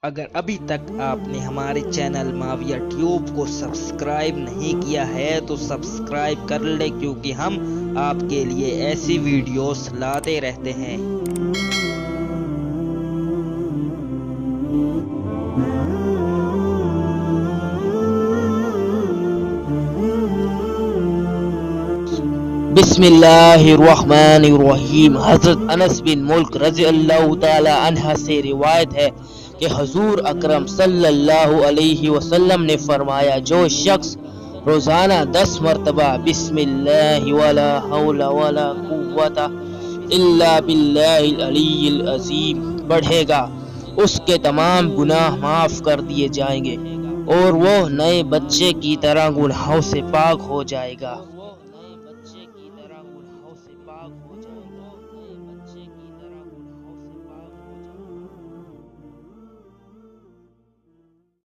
اگر ابھی تک آپ نے ہمارے چینل ماویہ ٹیوب کو سبسکرائب نہیں کیا ہے تو سبسکرائب کر لیں، کیونکہ ہم آپ کے لیے ایسی ویڈیوز لاتے رہتے ہیں۔ بسم اللہ الرحمن الرحیم۔ حضرت انس بن مالک رضی اللہ تعالی عنہ سے روایت ہے کہ حضور اکرم صلی اللہ علیہ وسلم نے فرمایا، جو شخص روزانہ 10 مرتبہ بسم اللہ ولا حول ولا قوت الا باللہ العلی العظیم پڑھے گا، اس کے تمام گناہ معاف کر دیے جائیں گے اور وہ نئے بچے کی طرح گناہوں سے پاک ہو جائے گا۔